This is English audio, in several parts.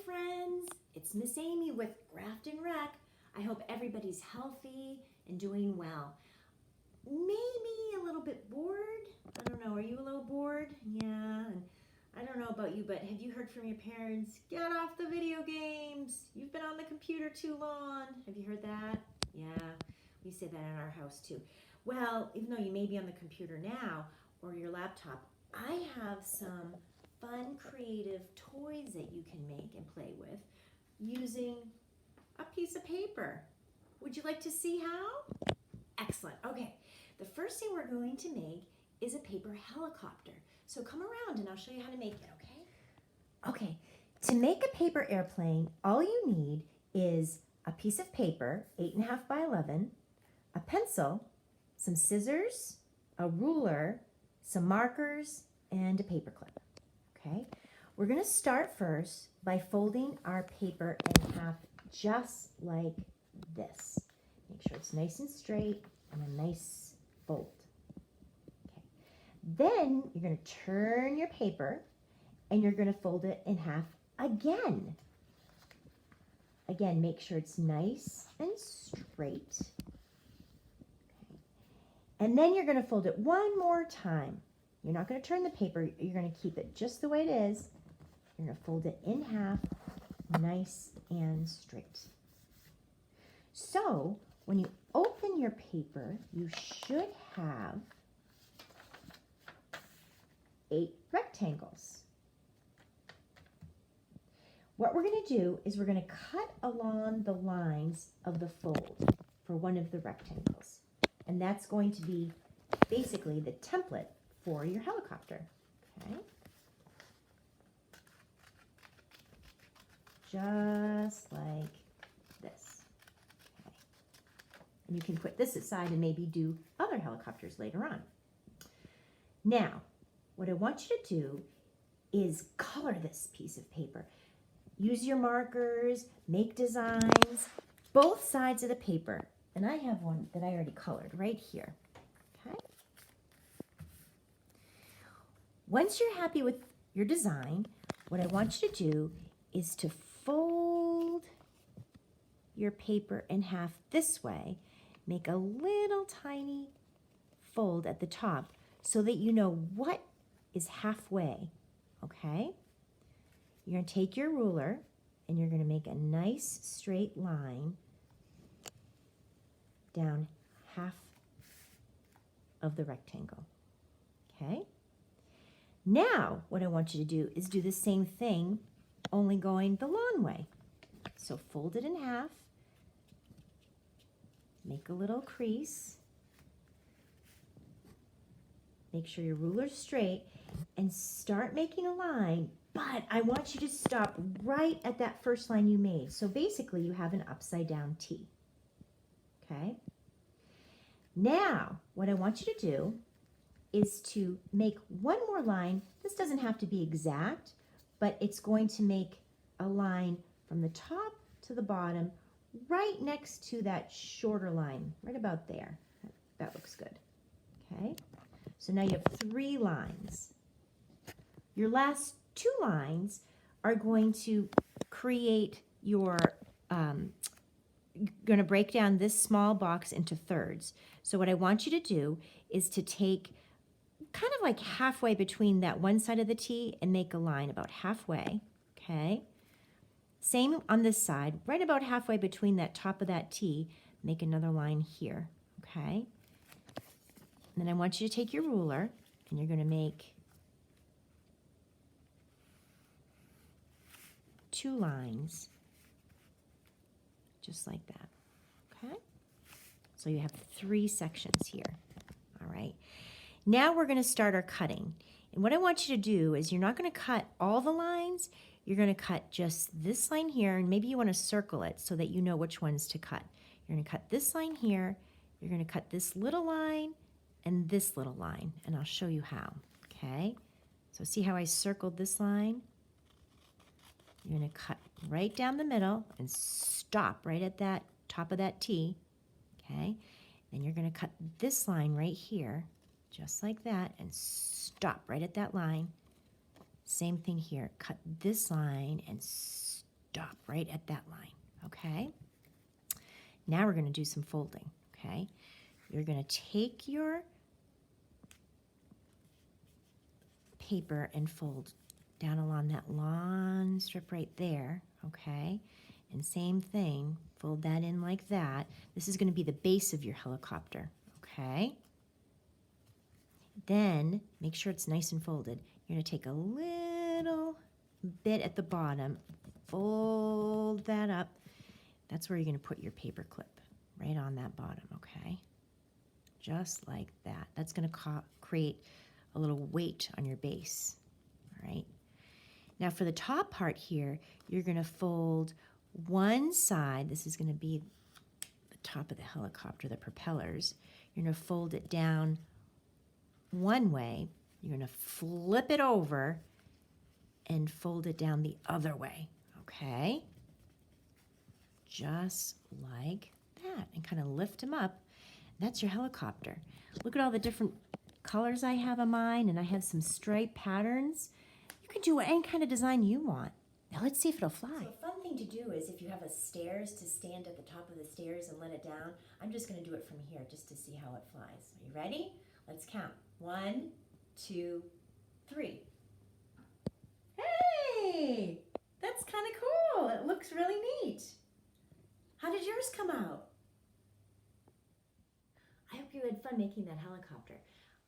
friends, it's Miss Amy with Grafton Rec. I hope everybody's healthy and doing well. Maybe a little bit bored. I don't know, are you a little bored? Yeah, and I don't know about you, but have you heard from your parents? Get off the video games. You've been on the computer too long. Have you heard that? Yeah, we say that in our house too. Well, even though you may be on the computer now or your laptop, I have some fun, creative toys that you can make and play with using a piece of paper. Would you like to see how? Excellent. Okay, the first thing we're going to make is a paper helicopter. So come around and I'll show you how to make it, okay? Okay, to make a paper airplane, all you need is a piece of paper, 8.5 by 11, a pencil, some scissors, a ruler, some markers, and a paper clip. Okay, we're going to start first by folding our paper in half just like this. Make sure it's nice and straight and a nice fold. Okay, then you're going to turn your paper and you're going to fold it in half again. Again, make sure it's nice and straight. Okay. And then you're going to fold it one more time. You're not going to turn the paper. You're going to keep it just the way it is. You're going to fold it in half, nice and straight. So when you open your paper, you should have 8 rectangles. What we're going to do is we're going to cut along the lines of the fold for one of the rectangles. And that's going to be basically the template for your helicopter. Okay? Just like this. Okay. And you can put this aside and maybe do other helicopters later on. Now, what I want you to do is color this piece of paper. Use your markers, make designs, both sides of the paper. And I have one that I already colored right here. Okay? Once you're happy with your design, what I want you to do is to fold your paper in half this way. Make a little tiny fold at the top so that you know what is halfway, okay? You're going to take your ruler and you're going to make a nice straight line down half of the rectangle, okay? Now, what I want you to do is do the same thing, only going the long way. So fold it in half, make a little crease, make sure your ruler's straight, and start making a line, but I want you to stop right at that first line you made. So basically you have an upside down T, okay? Now, what I want you to do is to make one more line. This doesn't have to be exact, but it's going to make a line from the top to the bottom, right next to that shorter line, right about there. That looks good, okay? So now you have 3 lines. Your last 2 lines are going to create your, going to break down this small box into thirds. So what I want you to do is to take kind of like halfway between that one side of the T and make a line about halfway, okay? Same on this side, right about halfway between that top of that T, make another line here, okay? And then I want you to take your ruler and you're going to make 2 lines just like that, okay? So you have 3 sections here, all right? Now we're going to start our cutting. And what I want you to do is you're not going to cut all the lines. You're going to cut just this line here, and maybe you want to circle it so that you know which ones to cut. You're going to cut this line here. You're going to cut this little line and this little line, and I'll show you how, okay? So see how I circled this line? You're going to cut right down the middle and stop right at that top of that T, okay? Then you're going to cut this line right here, just like that, and stop right at that line. Same thing here. Cut this line and stop right at that line, okay? Now we're going to do some folding, okay? You're going to take your paper and fold down along that long strip right there, okay? And same thing, fold that in like that. This is going to be the base of your helicopter, okay? Then make sure it's nice and folded. You're going to take a little bit at the bottom, fold that up. That's where you're going to put your paper clip, right on that bottom, okay? Just like that. That's going to create a little weight on your base, all right? Now for the top part here, you're going to fold one side. This is going to be the top of the helicopter, the propellers. You're going to fold it down one way. You're going to flip it over and fold it down the other way, okay? Just like that, and kind of lift them up. That's your helicopter. Look at all the different colors I have on mine, and I have some stripe patterns. You can do any kind of design you want. Now let's see if it'll fly. So a fun thing to do is if you have a stairs to stand at the top of the stairs and let it down, I'm just going to do it from here just to see how it flies. Are you ready? Let's count. 1, 2, 3. Hey! That's kind of cool. It looks really neat. How did yours come out? I hope you had fun making that helicopter.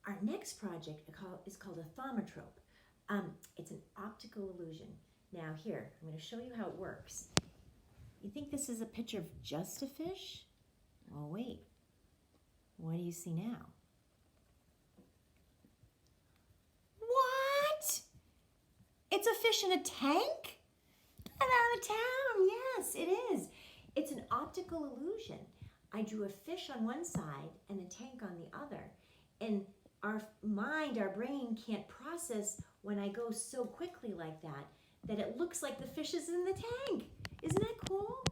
Our next project is called a thaumatrope. It's an optical illusion. Now here, I'm going to show you how it works. You think this is a picture of just a fish? Well, wait. What do you see now? What? It's a fish in a tank? Get out of town. Yes, it is. It's an optical illusion. I drew a fish on one side and a tank on the other. And our mind, our brain can't process when I go so quickly like that it looks like the fish is in the tank. Isn't that cool?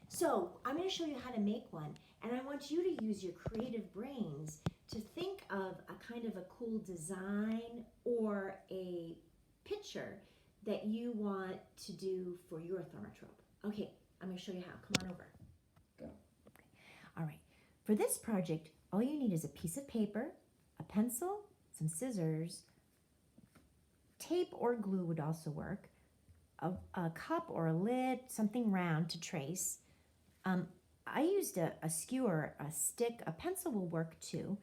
So I'm going to show you how to make one. And I want you to use your creative brains to think of a kind of a cool design or a picture that you want to do for your thaumatrope. Okay, I'm going to show you how. Come on over. Go. Okay. All right. For this project, all you need is a piece of paper, a pencil, some scissors, tape or glue would also work, a cup or a lid, something round to trace. I used a skewer, a stick, a pencil will work too,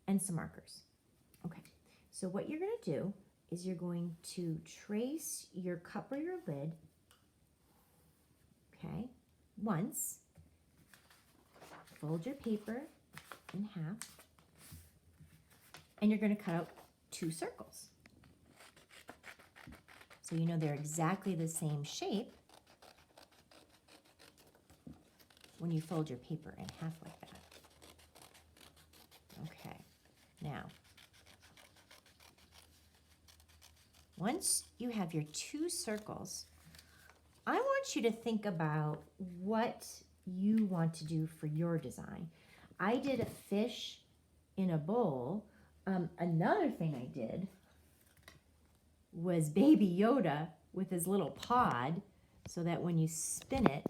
and some markers. Okay, so what you're going to do is you're going to trace your cup or your lid, okay, once, fold your paper in half, and you're going to cut out 2 circles. So you know they're exactly the same shape when you fold your paper in half like that. Okay, now, once you have your 2 circles, I want you to think about what you want to do for your design. I did a fish in a bowl. Another thing I did was Baby Yoda with his little pod, so that when you spin it,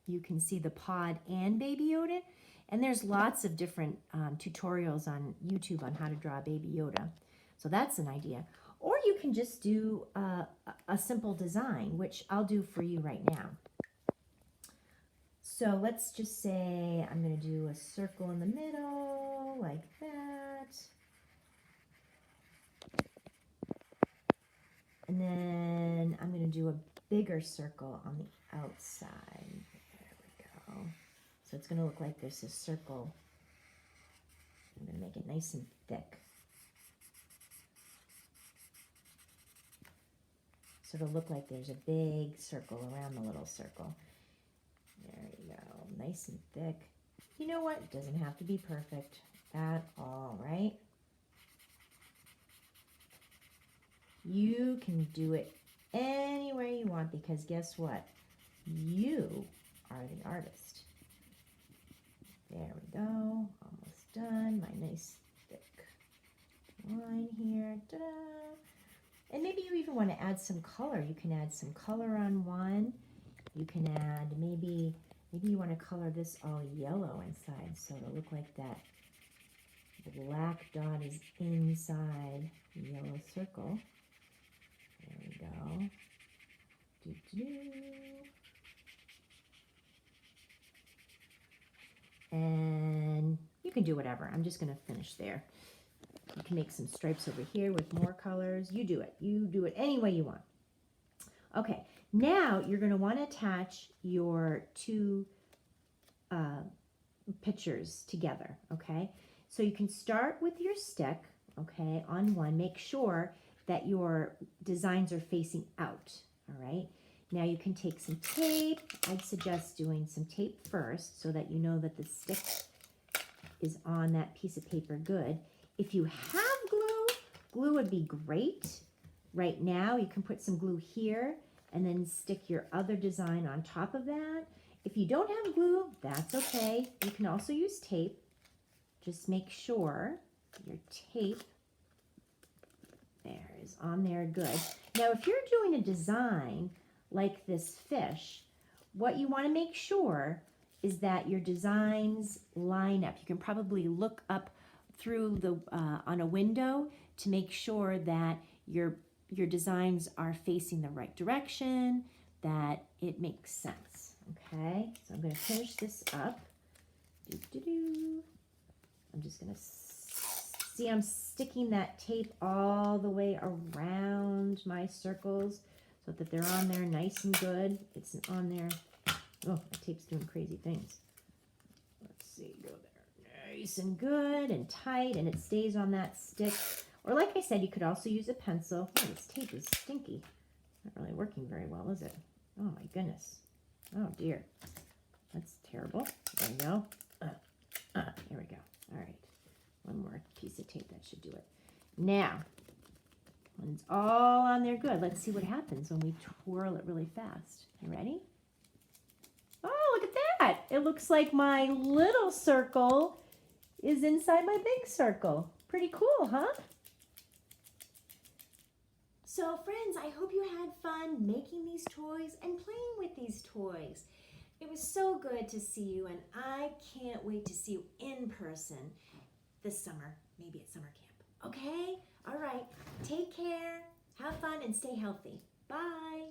you can see the pod and Baby Yoda. And there's lots of different tutorials on YouTube on how to draw Baby Yoda. So that's an idea. Or you can just do a simple design, which I'll do for you right now. So let's just say I'm going to do a circle in the middle, like that. And then I'm going to do a bigger circle on the outside. There we go. So it's going to look like there's a circle. I'm going to make it nice and thick. So it'll look like there's a big circle around the little circle. There you go. Nice and thick. You know what? It doesn't have to be perfect at all, right? You can do it any way you want, because guess what? You are the artist. There we go. Almost done. My nice thick line here. Ta-da! And maybe you even want to add some color. You can add some color on one You can add maybe you want to color this all yellow inside, so it'll look like that black dot is inside the yellow circle. There we go. And you can do whatever. I'm just going to finish there. You can make some stripes over here with more colors. You do it. You do it any way you want. Okay, now you're going to want to attach your two pictures together, okay? So you can start with your stick, okay, on one. Make sure that your designs are facing out, all right? Now you can take some tape. I'd suggest doing some tape first so that you know that the stick is on that piece of paper good. If you have glue, glue would be great. Right now you can put some glue here and then stick your other design on top of that. If you don't have glue, that's okay. You can also use tape. Just make sure your tape there is on there good. Now if you're doing a design like this fish, what you want to make sure is that your designs line up. You can probably look up through the on a window to make sure that your designs are facing the right direction, that it makes sense. Okay, so I'm going to finish this up. I'm just going to see, I'm sticking that tape all the way around my circles so that they're on there nice and good. It's on there. Oh, my tape's doing crazy things. Let's see, go there. Nice and good and tight, and it stays on that stick. Or like I said, you could also use a pencil. Oh, this tape is stinky. Not really working very well, is it? Oh my goodness. Oh dear. That's terrible. There we go. There we go. All right. One more piece of tape. That should do it. Now, when it's all on there good, let's see what happens when we twirl it really fast. You ready? Oh, look at that. It looks like my little circle is inside my big circle. Pretty cool, huh? So friends, I hope you had fun making these toys and playing with these toys. It was so good to see you, and I can't wait to see you in person this summer, maybe at summer camp. Okay? All right. Take care, have fun, and stay healthy. Bye.